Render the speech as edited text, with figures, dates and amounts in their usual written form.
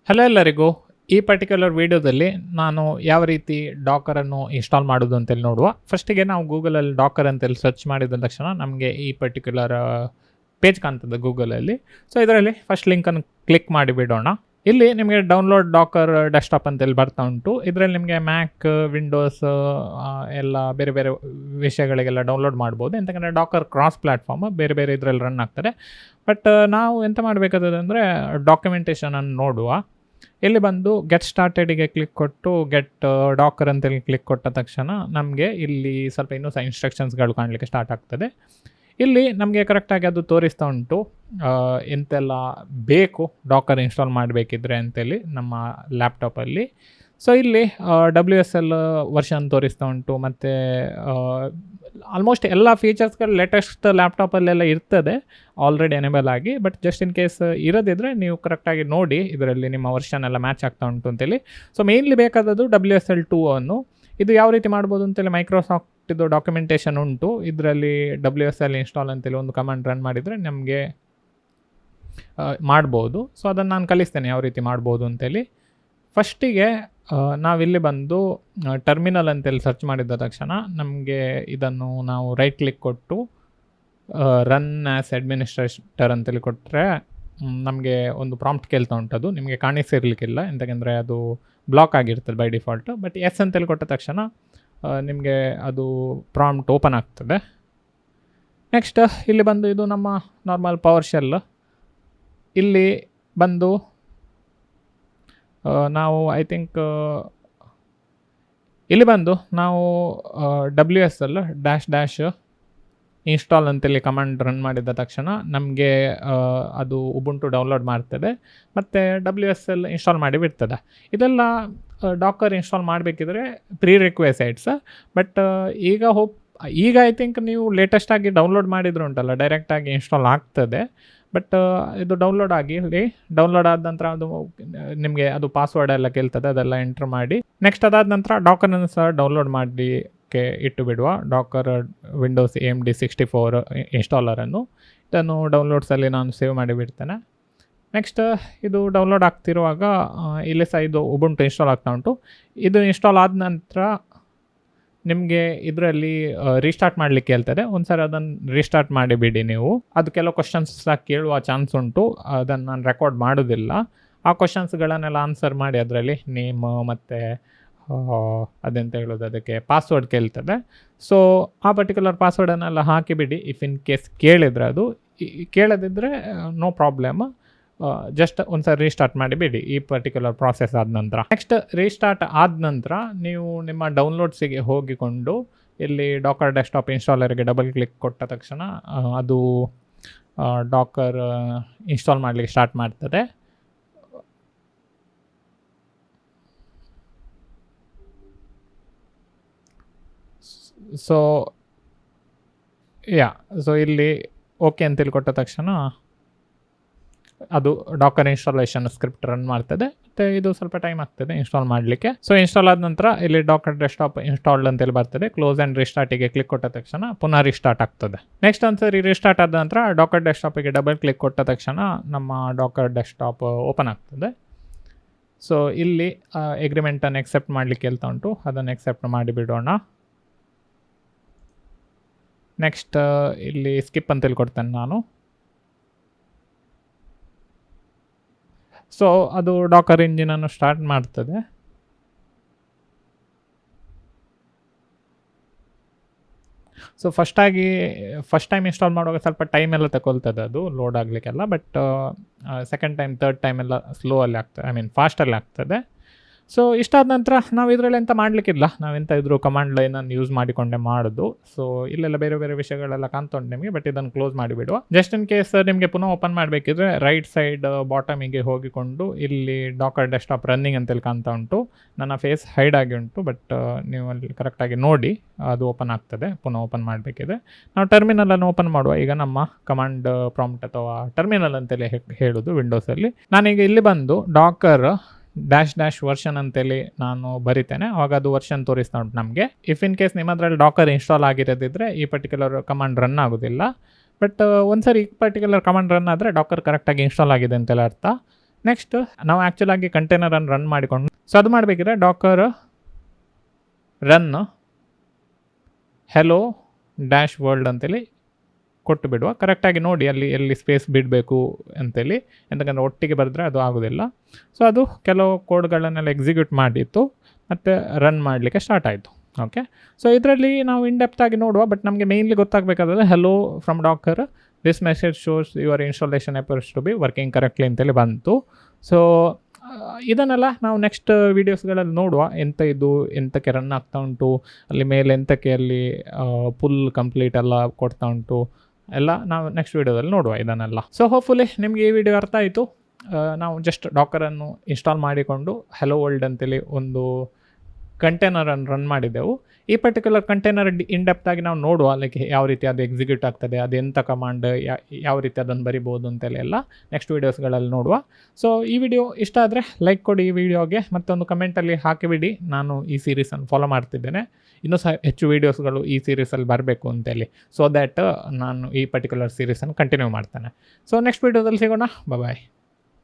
Hello ಎಲ್ಲರಿಗೂ. ಈ particular ವಿಡಿಯೋದಲ್ಲಿ ನಾನು ಯಾವ ರೀತಿ ಡಾಕರನ್ನು ಇನ್ಸ್ಟಾಲ್ ಮಾಡೋದು ಅಂತೇಳಿ ನೋಡುವ. ಫಸ್ಟಿಗೆ ನಾವು ಗೂಗಲಲ್ಲಿ ಡಾಕರ್ ಅಂತೇಳಿ ಸರ್ಚ್ ಮಾಡಿದ ತಕ್ಷಣ ನಮಗೆ ಈ ಪರ್ಟಿಕ್ಯುಲರ್ ಪೇಜ್ ಕಾಣ್ತದೆ ಗೂಗಲಲ್ಲಿ. ಸೊ ಇದರಲ್ಲಿ ಫಸ್ಟ್ ಲಿಂಕನ್ನು ಕ್ಲಿಕ್ ಮಾಡಿ ಬಿಡೋಣ. ಇಲ್ಲಿ ನಿಮಗೆ ಡೌನ್ಲೋಡ್ ಡಾಕರ್ ಡೆಸ್ಕ್ಟಾಪ್ ಅಂತೇಳಿ ಬರ್ತಾ ಉಂಟು. ಇದರಲ್ಲಿ ನಿಮಗೆ ಮ್ಯಾಕ್, ವಿಂಡೋಸ್ ಎಲ್ಲ ಬೇರೆ ಬೇರೆ ವಿಷಯಗಳಿಗೆಲ್ಲ ಡೌನ್ಲೋಡ್ ಮಾಡ್ಬೋದು. ಎಂತಂದರೆ ಡಾಕರ್ ಕ್ರಾಸ್ ಪ್ಲ್ಯಾಟ್ಫಾರ್ಮ್ ಬೇರೆ ಬೇರೆ ಇದರಲ್ಲಿ ರನ್ ಆಗ್ತದೆ. ಬಟ್ ನಾವು ಎಂತ ಮಾಡಬೇಕಾದ್ರೆ ಅಂದರೆ ಡಾಕ್ಯುಮೆಂಟೇಷನನ್ನು ನೋಡುವ. ಇಲ್ಲಿ ಬಂದು ಗೆಟ್ ಸ್ಟಾರ್ಟೆಡಿಗೆ ಕ್ಲಿಕ್ ಕೊಟ್ಟು ಗೆಟ್ ಡಾಕರ್ ಅಂತೇಳಿ ಕ್ಲಿಕ್ ಕೊಟ್ಟ ತಕ್ಷಣ ನಮಗೆ ಇಲ್ಲಿ ಸ್ವಲ್ಪ ಇನ್ನೂ ಸಹ ಇನ್ಸ್ಟ್ರಕ್ಷನ್ಸ್ಗಳು ಕಾಣಲಿಕ್ಕೆ ಸ್ಟಾರ್ಟ್ ಆಗ್ತದೆ. ಇಲ್ಲಿ ನಮಗೆ ಕರೆಕ್ಟಾಗಿ ಅದು ತೋರಿಸ್ತಾ ಉಂಟು ಎಂತೆಲ್ಲ ಬೇಕು ಡಾಕರ್ ಇನ್ಸ್ಟಾಲ್ ಮಾಡಬೇಕಿದ್ರೆ ಅಂತೇಳಿ ನಮ್ಮ ಲ್ಯಾಪ್ಟಾಪಲ್ಲಿ. ಸೊ ಇಲ್ಲಿ WSL ವರ್ಷನ್ ತೋರಿಸ್ತಾ ಉಂಟು, ಮತ್ತು ಆಲ್ಮೋಸ್ಟ್ ಎಲ್ಲ ಫೀಚರ್ಸ್ಗಳು ಲೇಟೆಸ್ಟ್ ಲ್ಯಾಪ್ಟಾಪಲ್ಲೆಲ್ಲ ಇರ್ತದೆ ಆಲ್ರೆಡಿ ಎನೇಬಲ್ ಆಗಿ. ಬಟ್ ಜಸ್ಟ್ ಇನ್ ಕೇಸ್ ಇರೋದಿದ್ರೆ ನೀವು ಕರೆಕ್ಟಾಗಿ ನೋಡಿ ಇದರಲ್ಲಿ ನಿಮ್ಮ ವರ್ಷನ್ ಎಲ್ಲ ಮ್ಯಾಚ್ ಆಗ್ತಾ ಉಂಟು ಅಂತೇಳಿ. ಸೊ ಮೇನ್ಲಿ ಬೇಕಾದದ್ದು WSL 2 ಅನ್ನು. ಇದು ಯಾವ ರೀತಿ ಮಾಡ್ಬೋದು ಅಂತೇಳಿ ಮೈಕ್ರೋಸಾಫ್ಟಿದು ಡಾಕ್ಯುಮೆಂಟೇಷನ್ ಉಂಟು. ಇದರಲ್ಲಿ WSL ಇನ್ಸ್ಟಾಲ್ ಅಂತೇಳಿ ಒಂದು ಕಮಾಂಡ್ ರನ್ ಮಾಡಿದರೆ ನಮಗೆ ಮಾಡ್ಬೋದು. ಸೊ ಅದನ್ನು ನಾನು ಕಲಿಸ್ತೇನೆ ಯಾವ ರೀತಿ ಮಾಡ್ಬೋದು ಅಂತೇಳಿ. ಫಸ್ಟಿಗೆ ನಾವಿಲ್ಲಿ ಬಂದು ಟರ್ಮಿನಲ್ ಅಂತೇಳಿ ಸರ್ಚ್ ಮಾಡಿದ ತಕ್ಷಣ ನಮಗೆ ಇದನ್ನು ನಾವು ರೈಟ್ ಕ್ಲಿಕ್ ಕೊಟ್ಟು ರನ್ ಆ್ಯಸ್ ಅಡ್ಮಿನಿಸ್ಟ್ರೇಟರ್ ಅಂತೇಳಿ ಕೊಟ್ಟರೆ ನಮಗೆ ಒಂದು ಪ್ರಾಂಪ್ಟ್ ಕೇಳ್ತಾ ಉಂಟದು. ನಿಮಗೆ ಕಾಣಿಸಿರ್ಲಿಕ್ಕಿಲ್ಲ, ಎಂತಂದರೆ ಅದು ಬ್ಲಾಕ್ ಆಗಿರ್ತದೆ ಬೈ ಡಿಫಾಲ್ಟ್. ಬಟ್ ಎಸ್ ಅಂತೇಳಿ ಕೊಟ್ಟ ತಕ್ಷಣ ನಿಮಗೆ ಅದು ಪ್ರಾಂಪ್ಟ್ ಓಪನ್ ಆಗ್ತದೆ. ನೆಕ್ಸ್ಟ್ ಇಲ್ಲಿ ಬಂದು ಇದು ನಮ್ಮ ನಾರ್ಮಲ್ ಪವರ್ ಶೆಲ್. ಇಲ್ಲಿ ಬಂದು ನಾವು ಐ ಥಿಂಕ್ ಇಲ್ಲಿ ಬಂದು ನಾವು WSL -- ಇನ್ಸ್ಟಾಲ್ ಅಂತೇಳಿ ಕಮಾಂಡ್ ರನ್ ಮಾಡಿದ ತಕ್ಷಣ ನಮಗೆ ಅದು ಉಬುಂಟು ಡೌನ್ಲೋಡ್ ಮಾಡ್ತದೆ ಮತ್ತು WSL ಇನ್ಸ್ಟಾಲ್ ಮಾಡಿ ಬಿಡ್ತದೆ. ಇದೆಲ್ಲ ಡಾಕರ್ ಇನ್ಸ್ಟಾಲ್ ಮಾಡಬೇಕಿದ್ರೆ ಪ್ರೀ ರಿಕ್ವೆಸೈಟ್ಸ್. ಬಟ್ ಈಗ ಐ ಥಿಂಕ್ ನೀವು ಲೇಟೆಸ್ಟಾಗಿ ಡೌನ್ಲೋಡ್ ಮಾಡಿದ್ರು ಉಂಟಲ್ಲ, ಡೈರೆಕ್ಟಾಗಿ ಇನ್ಸ್ಟಾಲ್ ಆಗ್ತದೆ. ಬಟ್ ಇದು ಡೌನ್ಲೋಡ್ ಆಗಿರಲಿ. ಡೌನ್ಲೋಡ್ ಆದ ನಂತರ ಅದು ನಿಮಗೆ ಅದು ಪಾಸ್ವರ್ಡ್ ಎಲ್ಲ ಕೇಳ್ತದೆ, ಅದೆಲ್ಲ ಎಂಟ್ರ್ ಮಾಡಿ. ನೆಕ್ಸ್ಟ್ ಅದಾದ ನಂತರ ಡಾಕರನ್ನು ಸಹ ಡೌನ್ಲೋಡ್ ಮಾಡಲಿಕ್ಕೆ ಇಟ್ಟು ಬಿಡುವ. ಡಾಕರ್ ವಿಂಡೋಸ್ AMD 64 ಇನ್ಸ್ಟಾಲರನ್ನು ಇದನ್ನು ಡೌನ್ಲೋಡ್ಸಲ್ಲಿ ನಾನು ಸೇವ್ ಮಾಡಿ ಬಿಡ್ತೇನೆ. ನೆಕ್ಸ್ಟ್ ಇದು ಡೌನ್ಲೋಡ್ ಆಗ್ತಿರುವಾಗ ಇಲ್ಲಿ ಸಹ ಇದು ಉಬುಂಟು ಇನ್ಸ್ಟಾಲ್ ಆಗ್ತಾ ಉಂಟು. ಇದು ಇನ್ಸ್ಟಾಲ್ ಆದ ನಂತರ ನಿಮಗೆ ಇದರಲ್ಲಿ ರೀಸ್ಟಾರ್ಟ್ ಮಾಡಲಿಕ್ಕೆ ಹೇಳ್ತದೆ. ಒಂದು ಸರಿ ಅದನ್ನು ರೀಸ್ಟಾರ್ಟ್ ಮಾಡಿಬಿಡಿ ನೀವು. ಅದು ಕೆಲವು ಕ್ವಶನ್ಸ್ ಸಹ ಕೇಳುವ ಚಾನ್ಸ್ ಉಂಟು, ಅದನ್ನು ನಾನು ರೆಕಾರ್ಡ್ ಮಾಡೋದಿಲ್ಲ. ಆ ಕ್ವಶನ್ಸ್ಗಳನ್ನೆಲ್ಲ ಆನ್ಸರ್ ಮಾಡಿ ಅದರಲ್ಲಿ ನೇಮ್ ಮತ್ತು ಅದೆಂತ ಹೇಳೋದು, ಅದಕ್ಕೆ ಪಾಸ್ವರ್ಡ್ ಕೇಳ್ತದೆ. ಸೊ ಆ ಪರ್ಟಿಕ್ಯುಲರ್ ಪಾಸ್ವರ್ಡನ್ನೆಲ್ಲ ಹಾಕಿಬಿಡಿ. ಇಫ್ ಇನ್ ಕೇಸ್ ಕೇಳಿದರೆ, ಅದು ಕೇಳದಿದ್ದರೆ ನೋ ಪ್ರಾಬ್ಲಮ್. ಜಸ್ಟ್ ಒಂದು ಸರಿ ರೀಸ್ಟಾರ್ಟ್ ಮಾಡಿಬಿಡಿ ಈ ಪರ್ಟಿಕ್ಯುಲರ್ ಪ್ರಾಸೆಸ್ ಆದ ನಂತರ. ನೆಕ್ಸ್ಟ್ ರೀಸ್ಟಾರ್ಟ್ ಆದ ನಂತರ ನೀವು ನಿಮ್ಮ ಡೌನ್ಲೋಡ್ಸಿಗೆ ಹೋಗಿಕೊಂಡು ಇಲ್ಲಿ ಡಾಕರ್ ಡೆಸ್ಕ್ಟಾಪ್ ಇನ್ಸ್ಟಾಲರ್ಗೆ ಡಬಲ್ ಕ್ಲಿಕ್ ಕೊಟ್ಟ ತಕ್ಷಣ ಅದು ಡಾಕರ್ ಇನ್ಸ್ಟಾಲ್ ಮಾಡಲಿಕ್ಕೆ ಸ್ಟಾರ್ಟ್ ಮಾಡ್ತದೆ. ಸೊ ಇಲ್ಲಿ ಓಕೆ ಅಂತೇಳಿ ಕೊಟ್ಟ ತಕ್ಷಣ ಅದು ಡಾಕರ್ ಇನ್ಸ್ಟಾಲೇಷನ್ ಸ್ಕ್ರಿಪ್ಟ್ ರನ್ ಮಾಡ್ತದೆ. ಮತ್ತು ಇದು ಸ್ವಲ್ಪ ಟೈಮ್ ಆಗ್ತದೆ ಇನ್ಸ್ಟಾಲ್ ಮಾಡಲಿಕ್ಕೆ. ಸೊ ಇನ್ಸ್ಟಾಲ್ ಆದ ನಂತರ ಇಲ್ಲಿ ಡಾಕರ್ ಡೆಸ್ಕ್ಟಾಪ್ ಇನ್ಸ್ಟಾಲ್ಡ್ ಅಂತೇಳಿ ಬರ್ತದೆ. ಕ್ಲೋಸ್ ಆ್ಯಂಡ್ ರಿಸ್ಟಾರ್ಟಿಗೆ ಕ್ಲಿಕ್ ಕೊಟ್ಟ ತಕ್ಷಣ ಪುನಃ ರಿಸ್ಟಾರ್ಟ್ ಆಗ್ತದೆ. ನೆಕ್ಸ್ಟ್ ಒಂದ್ಸರಿ ರಿಸ್ಟಾರ್ಟ್ ಆದ ನಂತರ ಡಾಕರ್ ಡೆಸ್ಕ್ಟಾಪಿಗೆ ಡಬಲ್ ಕ್ಲಿಕ್ ಕೊಟ್ಟ ತಕ್ಷಣ ನಮ್ಮ ಡಾಕರ್ ಡೆಸ್ಕ್ಟಾಪ್ ಓಪನ್ ಆಗ್ತದೆ. ಸೊ ಇಲ್ಲಿ ಎಗ್ರಿಮೆಂಟನ್ನು ಎಕ್ಸೆಪ್ಟ್ ಮಾಡಲಿಕ್ಕೆ ಹೇಳ್ತಾ ಉಂಟು, ಅದನ್ನು ಎಕ್ಸೆಪ್ಟ್ ಮಾಡಿಬಿಡೋಣ. ನೆಕ್ಸ್ಟ್ ಇಲ್ಲಿ ಸ್ಕಿಪ್ ಅಂತೇಳಿ ಕೊಡ್ತೇನೆ ನಾನು. ಸೊ ಅದು ಡಾಕರ್ ಇಂಜಿನನ್ನು ಸ್ಟಾರ್ಟ್ ಮಾಡ್ತದೆ. ಸೊ ಫಸ್ಟ್ ಟೈಮ್ ಇನ್ಸ್ಟಾಲ್ ಮಾಡುವಾಗ ಸ್ವಲ್ಪ ಟೈಮ್ ಎಲ್ಲ ತಗೊಳ್ತದೆ ಅದು ಲೋಡ್ ಆಗಲಿಕ್ಕೆಲ್ಲ. But second time, third time ಎಲ್ಲ ಸ್ಲೋ ಅಲ್ಲಿ ಆಗ್ತದೆ, ಫಾಸ್ಟಲ್ಲಿ ಆಗ್ತದೆ. ಸೊ ಇಷ್ಟಾದ ನಂತರ ನಾವು ಇದರಲ್ಲಿ ಎಂತ ಮಾಡಲಿಕ್ಕಿಲ್ಲ, ನಾವೆಂತ ಇದ್ರೂ ಕಮಾಂಡ್ ಲೈನನ್ನು ಯೂಸ್ ಮಾಡಿಕೊಂಡೆ ಮಾಡೋದು. ಸೊ ಇಲ್ಲೆಲ್ಲ ಬೇರೆ ಬೇರೆ ವಿಷಯಗಳೆಲ್ಲ ಕಾಣ್ತುಂಟು ನಿಮಗೆ. ಬಟ್ ಇದನ್ನು ಕ್ಲೋಸ್ ಮಾಡಿಬಿಡುವ. ಜಸ್ಟ್ ಇನ್ ಕೇಸ್ ನಿಮಗೆ ಪುನಃ ಓಪನ್ ಮಾಡಬೇಕಿದ್ರೆ ರೈಟ್ ಸೈಡ್ ಬಾಟಮಿಗೆ ಹೋಗಿಕೊಂಡು ಇಲ್ಲಿ ಡಾಕರ್ ಡೆಸ್ಕ್ಟಾಪ್ ರನ್ನಿಂಗ್ ಅಂತೇಳಿ ಕಾಣ್ತಾ ಉಂಟು. ನನ್ನ ಫೇಸ್ ಹೈಡ್ ಆಗಿ ಉಂಟು, ಬಟ್ ನೀವು ಅಲ್ಲಿ ಕರೆಕ್ಟಾಗಿ ನೋಡಿ ಅದು ಓಪನ್ ಆಗ್ತದೆ. ಪುನಃ ಓಪನ್ ಮಾಡಬೇಕಿದೆ. ನಾವು ಟರ್ಮಿನಲನ್ನು ಓಪನ್ ಮಾಡುವ. ಈಗ ನಮ್ಮ ಕಮಾಂಡ್ ಪ್ರಾಂಪ್ಟ್ ಅಥವಾ ಟರ್ಮಿನಲ್ ಅಂತೇಳಿ ಹೇಳೋದು ವಿಂಡೋಸಲ್ಲಿ. ನಾನೀಗ ಇಲ್ಲಿ ಬಂದು ಡಾಕರ್ -- ವರ್ಷನ್ ಅಂತೇಳಿ ನಾನು ಬರಿತೇನೆ. ಅವಾಗ ಅದು ವರ್ಷನ್ ತೋರಿಸ್ತಾ ಉಂಟು ನಮಗೆ. ಇಫ್ ಇನ್ ಕೇಸ್ ನಿಮ್ಮದ್ರಲ್ಲಿ ಡಾಕರ್ ಇನ್ಸ್ಟಾಲ್ ಆಗಿರೋದಿದ್ರೆ ಈ ಪರ್ಟಿಕ್ಯುಲರ್ ಕಮಾಂಡ್ ರನ್ ಆಗೋದಿಲ್ಲ. ಬಟ್ ಒಂದ್ಸರಿ ಈ ಪರ್ಟಿಕ್ಯುಲರ್ ಕಮಾಂಡ್ ರನ್ ಆದರೆ ಡಾಕರ್ ಕರೆಕ್ಟಾಗಿ ಇನ್ಸ್ಟಾಲ್ ಆಗಿದೆ ಅಂತೆಲ್ಲ ಅರ್ಥ. ನೆಕ್ಸ್ಟ್ ನಾವು ಆ್ಯಕ್ಚುಲಾಗಿ ಕಂಟೈನರನ್ನು ರನ್ ಮಾಡಿಕೊಂಡು, ಸೊ ಅದು ಮಾಡಬೇಕಿದ್ರೆ Docker run hello dash world ಅಂತೇಳಿ ಕೊಟ್ಟು ಬಿಡುವ. ಕರೆಕ್ಟಾಗಿ ನೋಡಿ ಅಲ್ಲಿ ಎಲ್ಲಿ ಸ್ಪೇಸ್ ಬಿಡಬೇಕು ಅಂತೇಳಿ, ಎಂತಕ್ಕಂದ್ರೆ ಒಟ್ಟಿಗೆ ಬರೆದ್ರೆ ಅದು ಆಗೋದಿಲ್ಲ. ಸೊ ಅದು ಕೆಲವು ಕೋಡ್ಗಳನ್ನೆಲ್ಲ ಎಕ್ಸಿಕ್ಯೂಟ್ ಮಾಡಿತ್ತು ಮತ್ತು ರನ್ ಮಾಡಲಿಕ್ಕೆ ಸ್ಟಾರ್ಟ್ ಆಯಿತು. ಓಕೆ, ಸೊ ಇದರಲ್ಲಿ ನಾವು ಇನ್ಡೆಪ್ತ್ ಆಗಿ ನೋಡುವ, ಬಟ್ ನಮಗೆ ಮೇಯ್ನ್ಲಿ ಗೊತ್ತಾಗಬೇಕಾದ್ರೆ hello from Docker this message shows your installation appears to be working correctly ಅಂತೇಳಿ ಬಂತು. ಸೊ ಇದನ್ನೆಲ್ಲ ನಾವು ನೆಕ್ಸ್ಟ್ ವೀಡಿಯೋಸ್ಗಳಲ್ಲಿ ನೋಡುವ, ಎಂತಕ್ಕೆ ರನ್ ಆಗ್ತಾ ಉಂಟು, ಅಲ್ಲಿ ಮೇಲೆ ಎಂತಕ್ಕೆ ಅಲ್ಲಿ ಫುಲ್ ಕಂಪ್ಲೀಟ್ ಎಲ್ಲ ಕೊಡ್ತಾ ಉಂಟು ಎಲ್ಲ ನಾವು ನೆಕ್ಸ್ಟ್ ವೀಡಿಯೋದಲ್ಲಿ ನೋಡುವ ಇದನ್ನೆಲ್ಲ. ಸೊ ಹೋಪ್ಫುಲಿ ನಿಮಗೆ ಈ ವಿಡಿಯೋ ಅರ್ಥ ಆಯಿತು. ನಾವು ಜಸ್ಟ್ ಡಾಕರನ್ನು ಇನ್ಸ್ಟಾಲ್ ಮಾಡಿಕೊಂಡು ಹೆಲೋ ವರ್ಲ್ಡ್ ಅಂತೇಳಿ ಒಂದು ಕಂಟೈನರನ್ನು ರನ್ ಮಾಡಿದೆವು. ಈ ಪರ್ಟಿಕ್ಯುಲರ್ ಕಂಟೈನರ್ ಇನ್ಡೆಪ್ತ್ ಆಗಿ ನಾವು ನೋಡುವ, ಲೈಕ್ ಯಾವ ರೀತಿ ಅದು ಎಕ್ಸಿಕ್ಯೂಟ್ ಆಗ್ತದೆ, ಅದು ಎಂಥ ಕಮಾಂಡ್, ಯಾವ ರೀತಿ ಅದನ್ನು ಬರಿಬೋದು ಅಂತೇಳಿ ಎಲ್ಲ ನೆಕ್ಸ್ಟ್ ವೀಡಿಯೋಸ್ಗಳಲ್ಲಿ ನೋಡುವ. ಸೊ ಈ ವಿಡಿಯೋ ಇಷ್ಟ ಆದರೆ ಲೈಕ್ ಕೊಡಿ ಈ ವಿಡಿಯೋಗೆ, ಮತ್ತೊಂದು ಕಮೆಂಟಲ್ಲಿ ಹಾಕಿಬಿಡಿ. ನಾನು ಈ ಸೀರೀಸನ್ನು ಫಾಲೋ ಮಾಡ್ತಿದ್ದೇನೆ, ಇನ್ನೂ ಸಹ ಹೆಚ್ಚು ವೀಡಿಯೋಸ್ಗಳು ಈ ಸೀರೀಸಲ್ಲಿ ಬರಬೇಕು ಅಂತೇಳಿ, ಸೊ ದ್ಯಾಟ್ ನಾನು ಈ ಪರ್ಟಿಕ್ಯುಲರ್ ಸೀರೀಸನ್ನು ಕಂಟಿನ್ಯೂ ಮಾಡ್ತೇನೆ. ಸೊ ನೆಕ್ಸ್ಟ್ ವೀಡಿಯೋದಲ್ಲಿ ಸಿಗೋಣ. ಬಾಯ್.